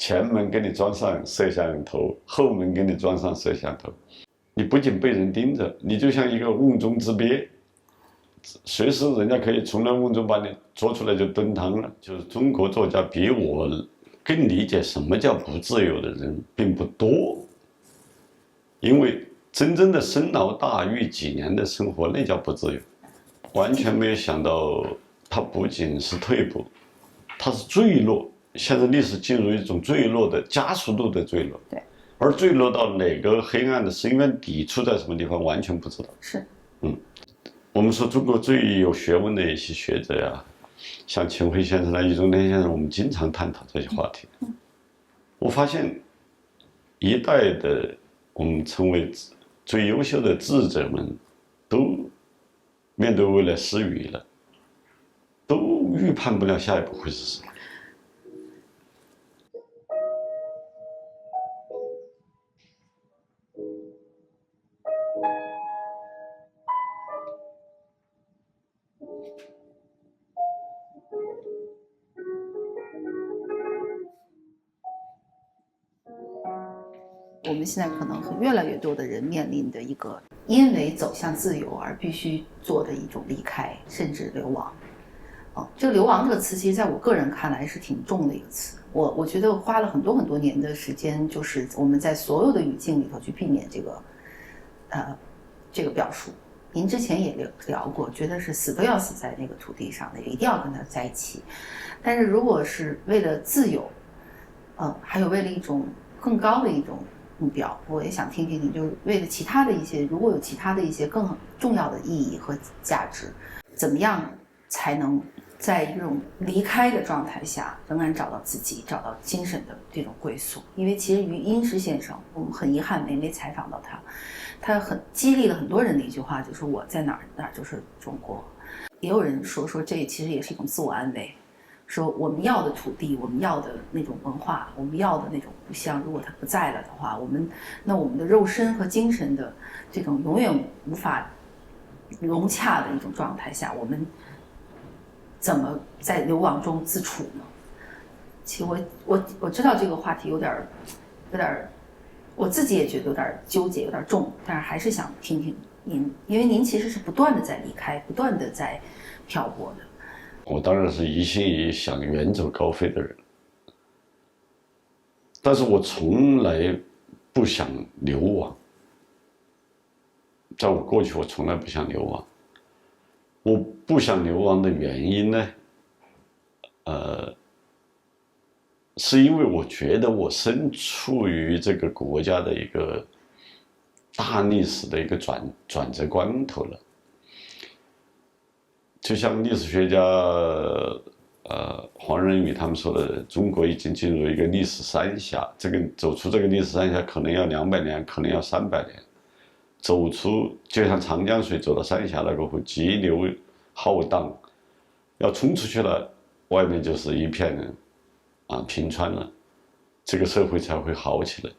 前门给你装上摄像头，后门给你装上摄像头，你不仅被人盯着，你就像一个瓮中之鳖，随时人家可以从那瓮中把你捉出来就炖汤了。就是中国作家比我更理解什么叫不自由的人并不多，因为真正的深牢大狱几年的生活，那叫不自由。完全没有想到，他不仅是退步，他是坠落。现在历史进入一种坠落的加速度的坠落，对，而坠落到哪个黑暗的深渊底处在什么地方，完全不知道。是，我们说中国最有学问的一些学者呀，像秦晖先生、易中天先生，我们经常探讨这些话题。我发现，一代的我们称为最优秀的智者们，都面对未来失语了，都预判不了下一步会是什么。我们现在可能和越来越多的人面临的一个因为走向自由而必须做的一种离开，甚至流亡。这个流亡这个词，其实在我个人看来是挺重的一个词。我觉得花了很多年的时间，就是我们在所有的语境里头去避免这个表述。您之前也聊过，觉得是死都要死在那个土地上的，一定要跟他在一起。但是如果是为了自由，还有为了一种更高的一种目标，我也想听听你，就是为了其他的一些，如果有其他的一些更重要的意义和价值，怎么样才能在一种离开的状态下，仍然找到自己，找到精神的这种归宿？因为其实于殷实先生，我们很遗憾没采访到他，他很激励了很多人的一句话，就是我在哪儿哪儿就是中国。也有人说这其实也是一种自我安慰。说我们要的土地，我们要的那种文化，我们要的那种故乡，如果它不在了的话，我们的肉身和精神的这种永远无法融洽的一种状态下，我们怎么在流亡中自处呢？其实我知道这个话题有点，我自己也觉得有点纠结，有点重，但是还是想听听您，因为您其实是不断的在离开，不断的在漂泊的。我当然是一心一意想远走高飞的人，但是我从来不想流亡。在我过去，我从来不想流亡。我不想流亡的原因呢，是因为我觉得我身处于这个国家的一个大历史的一个转折关头了。就像历史学家黄仁宇他们说的，中国已经进入一个历史三峡，走出这个历史三峡可能要200年，可能要300年。走出就像长江水走到三峡那个湖，急流浩荡，要冲出去了，外面就是一片平川了，这个社会才会好起来。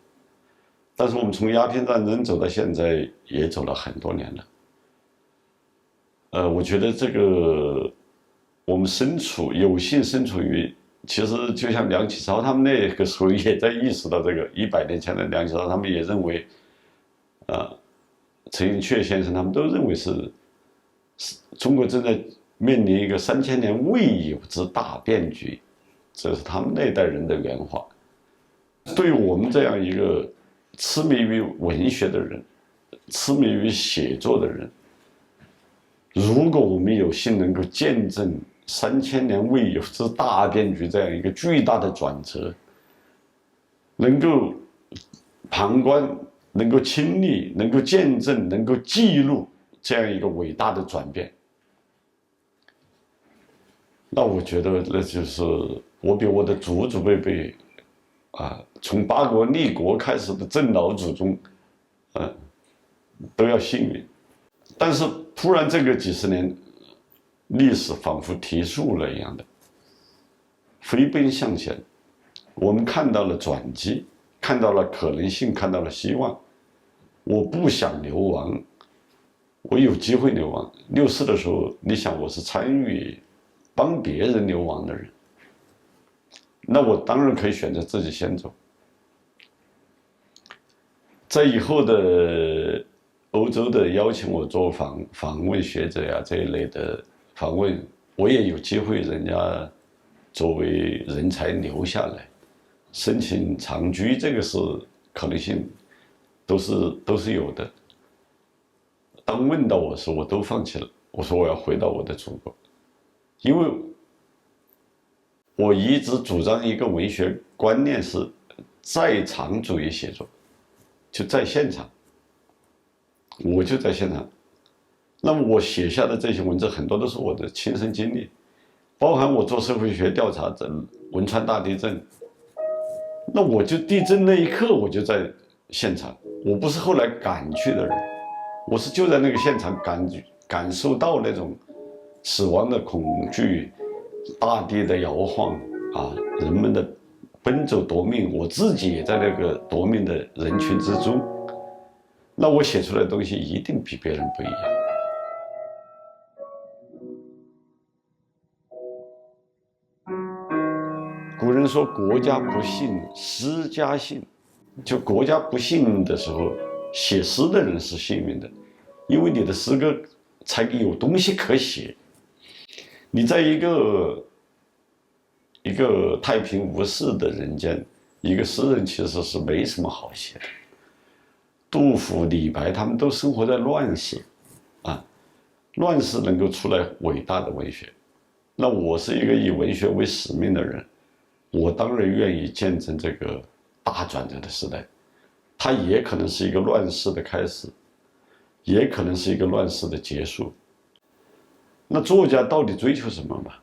但是我们从鸦片战争走到现在，也走了很多年了。我觉得这个我们有幸身处于，其实就像梁启超他们那个时候也在意识到这个100年前的梁启超，他们也认为，陈寅恪先生他们都认为是中国正在面临一个3000年未有之大变局，这是他们那代人的原话。对于我们这样一个痴迷于文学的人，痴迷于写作的人，如果我们有幸能够见证3000年未有之大变局这样一个巨大的转折，能够旁观，能够亲历，能够见证，能够记录这样一个伟大的转变，那我觉得那就是我比我的祖祖辈辈从八国立国开始的郑老祖宗都要幸运。但是突然这个几十年，历史仿佛提速了一样的飞奔向前，我们看到了转机，看到了可能性，看到了希望。我不想流亡，我有机会流亡。64的时候，你想我是参与帮别人流亡的人，那我当然可以选择自己先走。在以后的欧洲的邀请我做访问学者呀这一类的访问，我也有机会，人家作为人才留下来，申请长居，这个是可能性，都是有的。当问到我时，我都放弃了，我说我要回到我的祖国，因为我一直主张一个文学观念是在场主义写作，就在现场，我就在现场。那么我写下的这些文字很多都是我的亲身经历，包含我做社会学调查，汶川大地震，那我就地震那一刻我就在现场，我不是后来赶去的人，我是就在那个现场感受到那种死亡的恐惧，大地的摇晃啊，人们的奔走夺命，我自己也在那个夺命的人群之中，那我写出来的东西一定比别人不一样。古人说国家不幸诗家幸，就国家不幸的时候，写诗的人是幸运的，因为你的诗歌才有东西可写。你在一个太平无事的人间，一个诗人其实是没什么好写的。杜甫、李白他们都生活在乱世，啊，乱世能够出来伟大的文学。那我是一个以文学为使命的人，我当然愿意见证这个大转折的时代。它也可能是一个乱世的开始，也可能是一个乱世的结束。那作家到底追求什么嘛？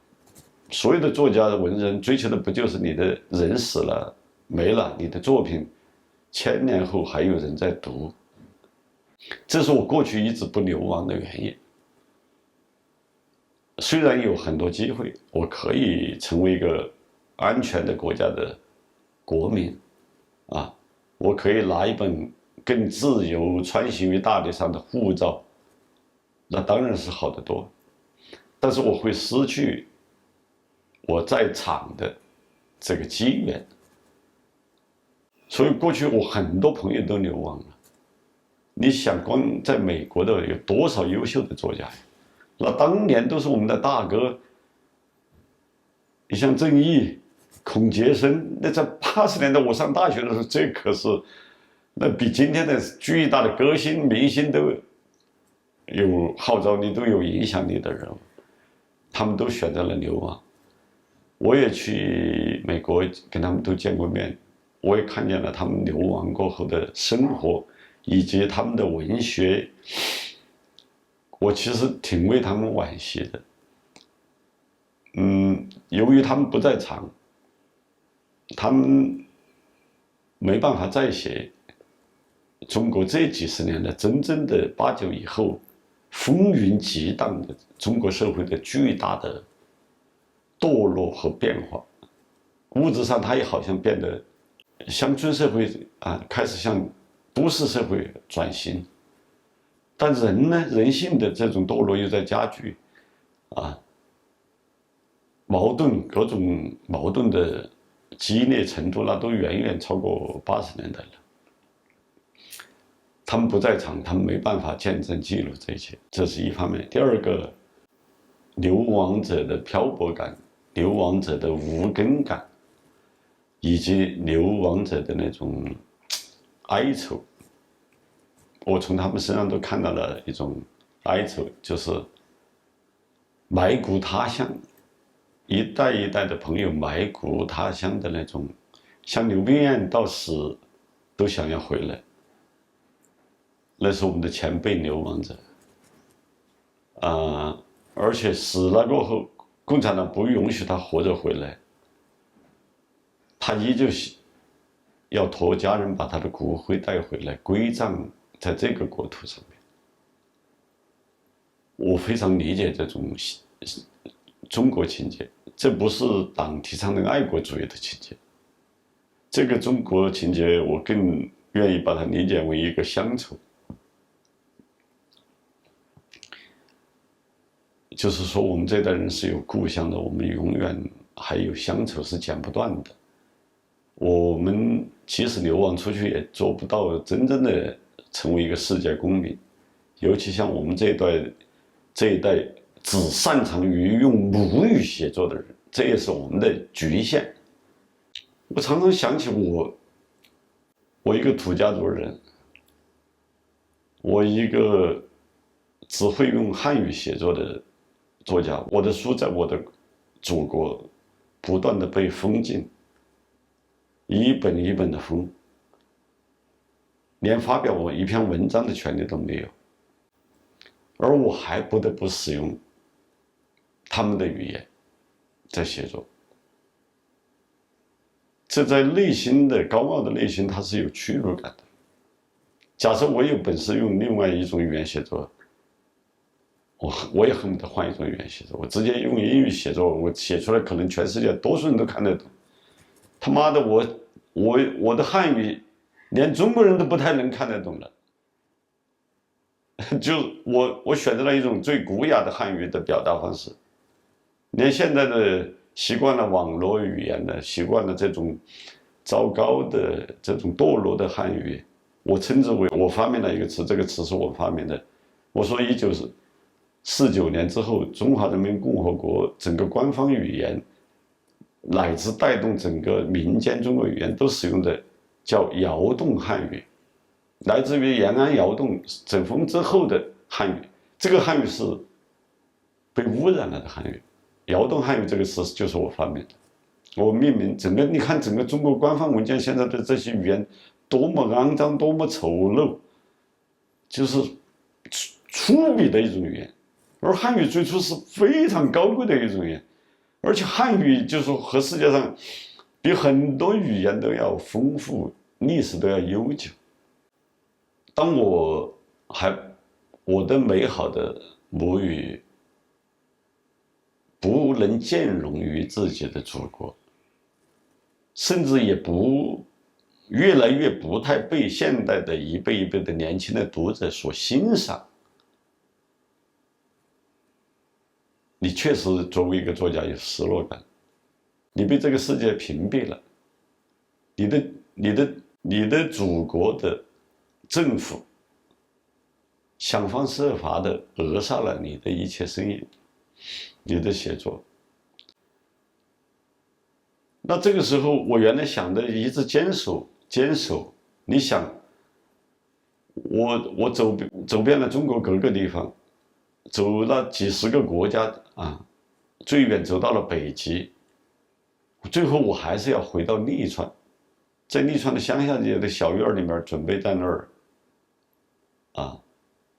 所有的作家的文人追求的不就是你的人死了没了，你的作品1000年后还有人在读？这是我过去一直不流亡的原因。虽然有很多机会，我可以成为一个安全的国家的国民，啊，我可以拿一本更自由穿行于大地上的护照，那当然是好得多。但是我会失去我在场的这个机缘，所以过去我很多朋友都流亡了。你想，光在美国的有多少优秀的作家呀？那当年都是我们的大哥，你像郑毅、孔杰生，那在80年代我上大学的时候，这可是那比今天的巨大的歌星、明星都有号召力、都有影响力的人物，他们都选择了流亡。我也去美国跟他们都见过面，我也看见了他们流亡过后的生活，以及他们的文学。我其实挺为他们惋惜的。由于他们不在场，他们没办法再写中国这几十年的真正的89以后风云激荡的中国社会的巨大的堕落和变化。物质上，它也好像变得乡村社会啊，开始向都市社会转型。但人呢，人性的这种堕落又在加剧，啊，各种矛盾的激烈程度，那都远远超过80年代了。他们不在场，他们没办法见证记录这一切，这是一方面。第二个，流亡者的漂泊感，流亡者的无根感，以及流亡者的那种哀愁。我从他们身上都看到了一种哀愁，就是埋骨他乡，一代一代的朋友埋骨他乡的那种，像刘冰燕到死都想要回来。那是我们的前辈流亡者，而且死了过后，共产党不允许他活着回来，他依旧要托家人把他的骨灰带回来，归葬在这个国土上面。我非常理解这种中国情节，这不是党提倡的爱国主义的情节。这个中国情节，我更愿意把它理解为一个乡愁，就是说我们这代人是有故乡的，我们永远还有乡愁是剪不断的。我们即使流亡出去，也做不到真正的成为一个世界公民。尤其像我们这一代只擅长于用母语写作的人，这也是我们的局限。我常常想起我一个土家族人，我一个只会用汉语写作的作家，我的书在我的祖国不断的被封禁，一本一本的封，连发表我一篇文章的权利都没有，而我还不得不使用他们的语言在写作。这在内心的高傲的内心，它是有屈辱感的。假设我有本事用另外一种语言写作，我也恨不得换一种语言写作。我直接用英语写作，我写出来可能全世界多数人都看得懂。他妈的，我的汉语连中国人都不太能看得懂了。就我选择了一种最古雅的汉语的表达方式，连现在的习惯了网络语言的，习惯了这种糟糕的这种堕落的汉语，我称之为我发明了一个词，这个词是我发明的。我说1949年之后，中华人民共和国整个官方语言乃至带动整个民间中国语言都使用的叫窑洞汉语，来自于延安窑洞整风之后的汉语。这个汉语是被污染了的汉语。窑洞汉语这个词就是我发明的，我命名整个，你看整个中国官方文件现在的这些语言多么肮脏，多么丑陋，就是粗鄙的一种语言。而汉语最初是非常高贵的一种语言，而且汉语就是和世界上比很多语言都要丰富，历史都要悠久。当我的美好的母语不能兼容于自己的祖国，甚至也越来越不太被现代的一辈一辈的年轻的读者所欣赏，你确实作为一个作家有失落感，你被这个世界屏蔽了，你的祖国的政府想方设法的扼杀了你的一切声音，你的写作。那这个时候我原来想的一直坚守，你想我走遍了中国各个地方，走了几十个国家啊，最远走到了北极，最后我还是要回到利川，在利川的乡下界的小院里面，准备在那儿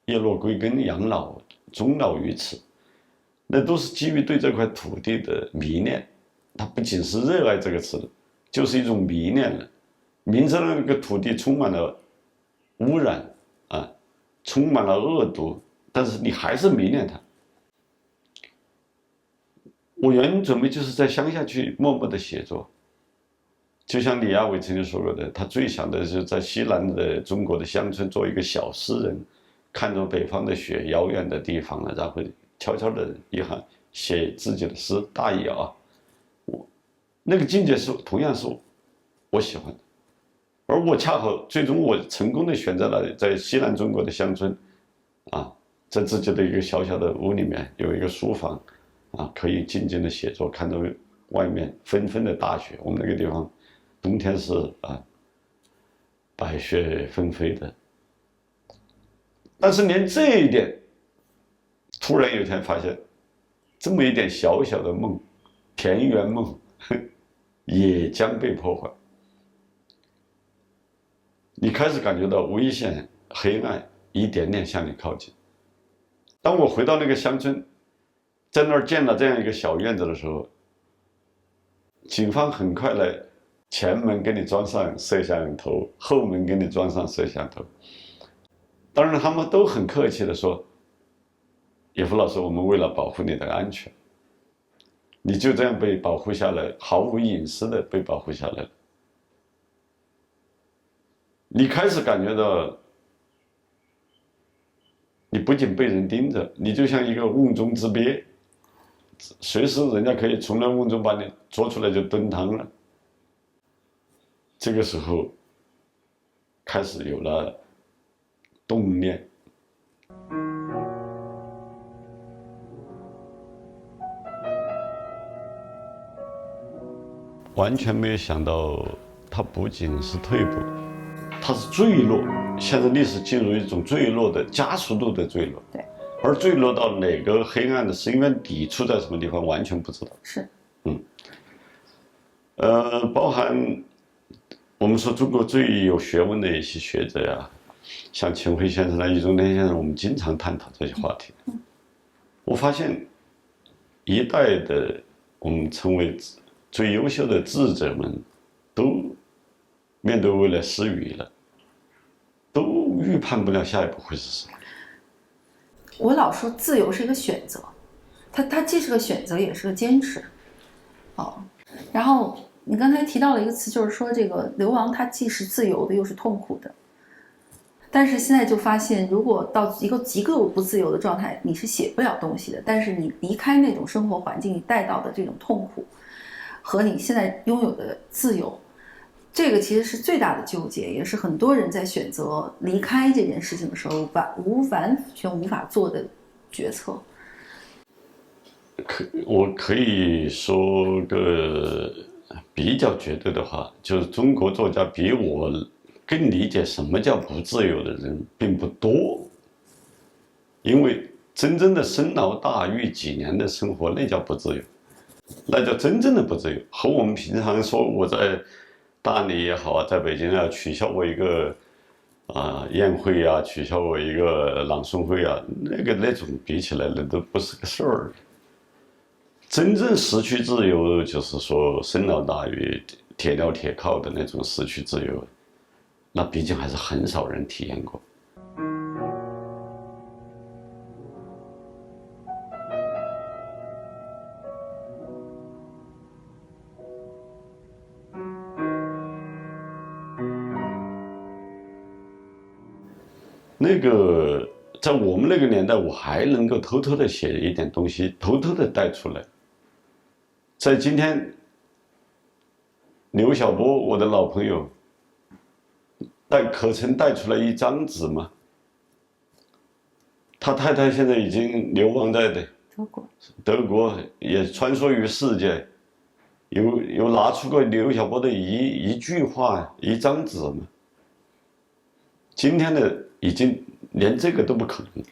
叶落归根，养老终老于此。那都是基于对这块土地的迷恋，它不仅是热爱这个词，就是一种迷恋了。明知道那个土地充满了污染充满了恶毒，但是你还是迷恋它。我原准备就是在乡下去默默的写作，就像李亚伟曾经说过的，他最想的是在西南的中国的乡村做一个小诗人，看着北方的雪，遥远的地方然后悄悄的一行写自己的诗，大意那个境界同样是我喜欢的。而我恰好最终我成功的选择了在西南中国的乡村在自己的一个小小的屋里面有一个书房可以静静的写作，看着外面纷纷的大雪，我们那个地方冬天是白雪纷飞的。但是连这一点突然有一天发现，这么一点小小的梦，田园梦也将被破坏。你开始感觉到危险黑暗一点点向你靠近。当我回到那个乡村，在那儿建了这样一个小院子的时候，警方很快来，前门给你装上摄像头，后门给你装上摄像头。当然他们都很客气的说，野夫老师，我们为了保护你的安全，你就这样被保护下来，毫无隐私的被保护下来了。你开始感觉到，你不仅被人盯着，你就像一个瓮中之鳖，随时人家可以从那瓮中把你捉出来就炖汤了。这个时候开始有了动念。完全没有想到，它不仅是退步，它是坠落。现在历史进入一种坠落的加速度的坠落。对。而坠落到哪个黑暗的深渊底处在什么地方，完全不知道。是。包含我们说中国最有学问的一些学者呀，像秦晖先生、易中天先生，我们经常探讨这些话题。我发现，一代的我们称为最优秀的智者们，都面对未来失语了，都预判不了下一步会是什么。我老说自由是一个选择，它既是个选择，也是个坚持。然后你刚才提到了一个词，就是说这个流亡它既是自由的，又是痛苦的。但是现在就发现，如果到一个极度不自由的状态，你是写不了东西的。但是你离开那种生活环境，你带到的这种痛苦，和你现在拥有的自由，这个其实是最大的纠结，也是很多人在选择离开这件事情的时候完全无法做的决策。我可以说个比较绝对的话，就是中国作家比我更理解什么叫不自由的人并不多，因为真正的深劳大狱几年的生活，那叫不自由，那叫真正的不自由。和我们平常说我在大理也好，在北京啊，取消我一个宴会啊，取消我一个朗诵会啊，那种比起来，那都不是个事儿。真正失去自由，就是说深劳大狱、铁镣铁铐的那种失去自由，那毕竟还是很少人体验过。那个在我们那个年代，我还能够偷偷的写一点东西，偷偷的带出来。在今天，刘晓波，我的老朋友，可曾带出来一张纸吗？他太太现在已经流亡在德国，也穿梭于世界。有拿出过刘晓波的一句话、一张纸吗？今天的已经连这个都不可能。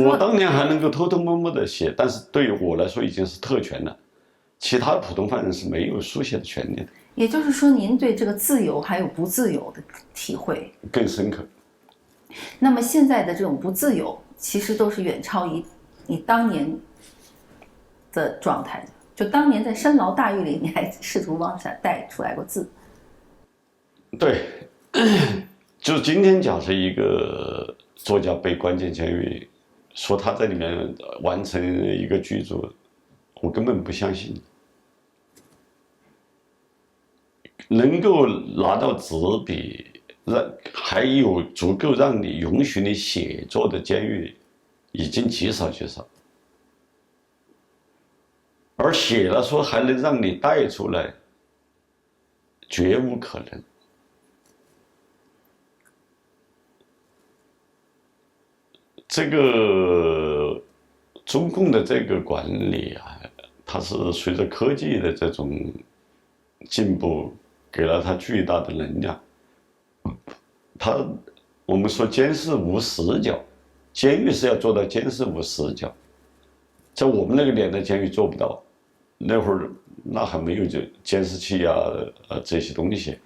我当年还能够偷偷摸摸的写，但是对于我来说已经是特权了，其他普通犯人是没有书写的权利的。也就是说，您对这个自由还有不自由的体会更深刻。那么现在的这种不自由，其实都是远超于你当年的状态的。就当年在深劳大狱里，你还试图往下带出来过字。对，就是今天假设一个作家被关进监狱，说他在里面完成一个巨著，我根本不相信。能够拿到纸笔，还有足够让你允许你写作的监狱，已经极少极少。而写了说还能让你带出来，绝无可能。这个中共的这个管理啊，它是随着科技的这种进步，给了它巨大的能量。我们说监视无死角，监狱是要做到监视无死角，在我们那个年代监狱做不到，那会儿那还没有监视器啊这些东西，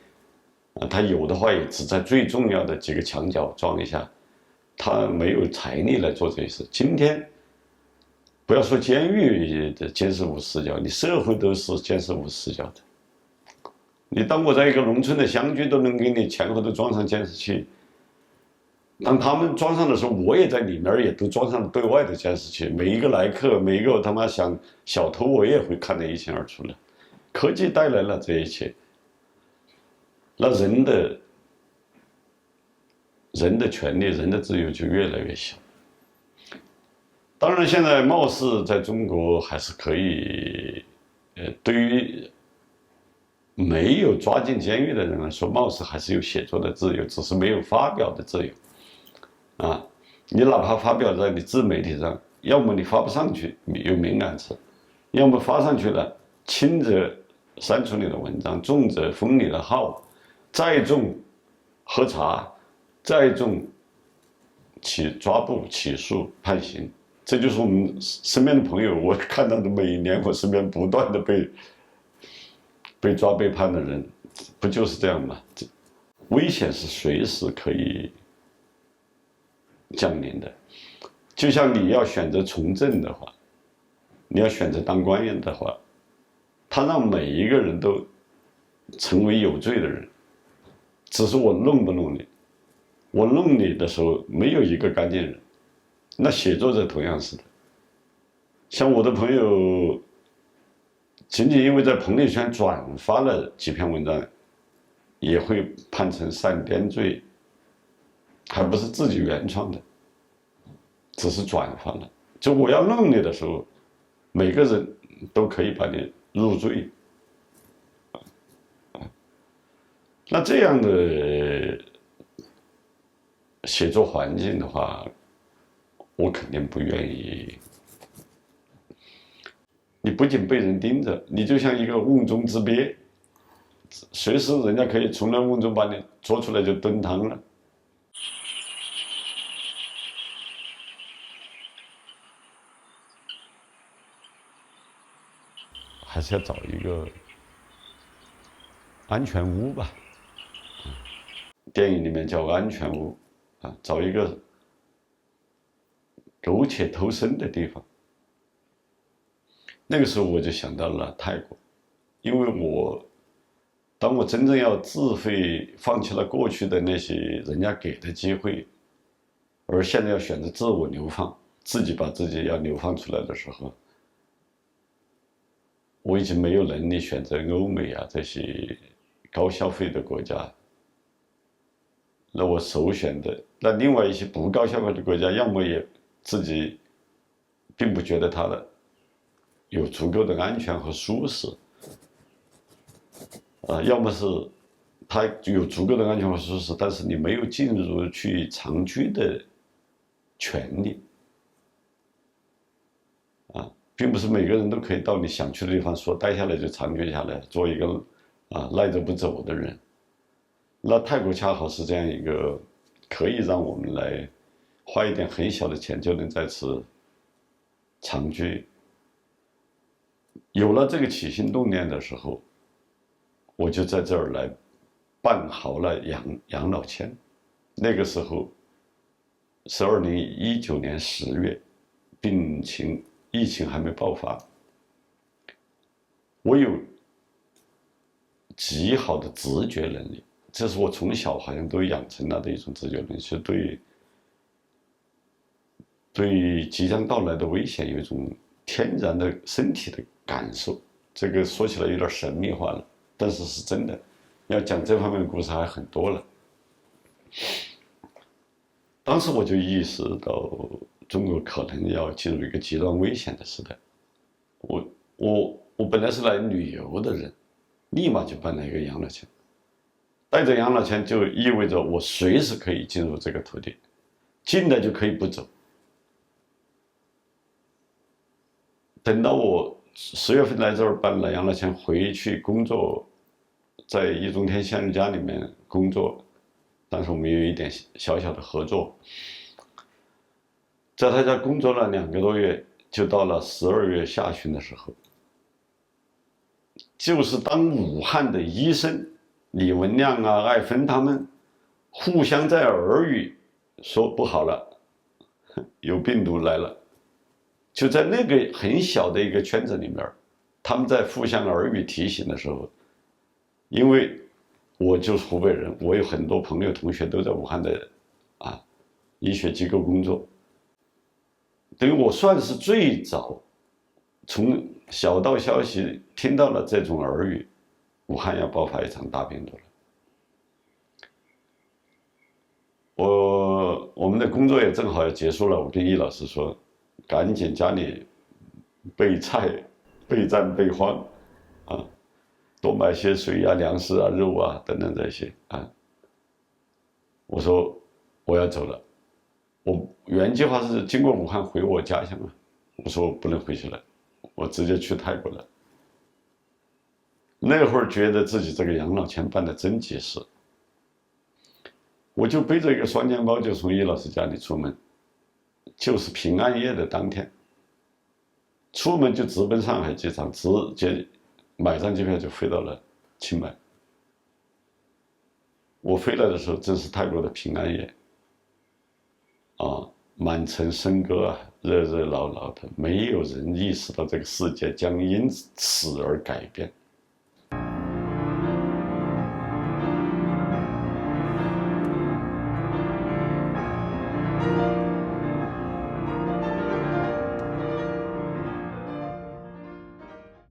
它有的话也只在最重要的几个墙角装一下，它没有财力来做这些事。今天不要说监狱的监视无死角，你社会都是监视无死角的。你当我在一个农村的乡居都能给你前后都装上监视器，当他们装上的时候，我也在里面也都装上了对外的监视器，每一个来客，每一个他妈想小偷，我也会看得一清二楚的。科技带来了这一切，那人的权利、人的自由就越来越小。当然，现在貌似在中国还是可以，对于没有抓进监狱的人来说，貌似还是有写作的自由，只是没有发表的自由。啊，你哪怕发表在你自媒体上，要么你发不上去，有敏感词，要么发上去了，轻则删除你的文章，重则封你的号，再重喝茶，再重抓捕、起诉、判刑。这就是我们身边的朋友，我看到的每一年，我身边不断的被抓、被判的人，不就是这样吗？危险是随时可以降临的。就像你要选择从政的话，你要选择当官员的话，他让每一个人都成为有罪的人，只是我弄不弄你。我弄你的时候，没有一个干净人。那写作者同样是的，像我的朋友，仅仅因为在朋友圈转发了几篇文章，也会判成煽颠罪，还不是自己原创的，只是转发了。就我要弄你的时候，每个人都可以把你入罪。那这样的写作环境的话，我肯定不愿意。你不仅被人盯着，你就像一个瓮中之鳖，随时人家可以从那瓮中把你捉出来就炖汤了。还是要找一个安全屋吧，电影里面叫安全屋啊，找一个苟且偷生的地方。那个时候我就想到了泰国，因为当我真正要自费放弃了过去的那些人家给的机会，而现在要选择自我流放，自己把自己要流放出来的时候，我已经没有能力选择欧美啊这些高消费的国家。那我首选的，那另外一些不高消费的国家，要么也自己并不觉得它的有足够的安全和舒适，要么是它有足够的安全和舒适，但是你没有进入去长居的权利，并不是每个人都可以到你想去的地方说待下来就长居下来，做一个赖着不走的人。那泰国恰好是这样一个可以让我们来花一点很小的钱就能在此长居。有了这个起心动念的时候，我就在这儿来办好了养老签。那个时候是2019年10月，疫情还没爆发，我有极好的直觉能力，这是我从小好像都养成了的一种直觉能力，是对即将到来的危险有一种天然的身体的感受。这个说起来有点神秘化了，但是是真的。要讲这方面的故事还很多了。当时我就意识到中国可能要进入一个极端危险的时代。我本来是来旅游的人，立马就办了一个养老签。带着养老签就意味着我随时可以进入这个土地，进来就可以不走。等到我10月份来这儿办了养老签，回去工作，在易中天先生家里面工作，当时我们有一点小小的合作，在他家工作了2个多月，就到了12月下旬的时候，就是当武汉的医生李文亮啊、艾芬他们互相在耳语说不好了，有病毒来了，就在那个很小的一个圈子里面，他们在互相耳语提醒的时候，因为我就是湖北人，我有很多朋友同学都在武汉的医学机构工作，等于我算是最早从小道消息听到了这种耳语，武汉要爆发一场大病毒了。我们的工作也正好要结束了，我跟易老师说，赶紧家里备菜、备战、备荒，多买些水啊、粮食啊、肉啊等等这些啊。我说我要走了，我原计划是经过武汉回我家乡啊。我说我不能回去了，我直接去泰国了。那会儿觉得自己这个养老钱办得真及时，我就背着一个双肩包就从叶老师家里出门，就是平安夜的当天，出门就直奔上海机场，直接买张机票就飞到了清迈。我飞来的时候正是泰国的平安夜，啊，满城笙歌啊，热热闹闹的，没有人意识到这个世界将因此而改变。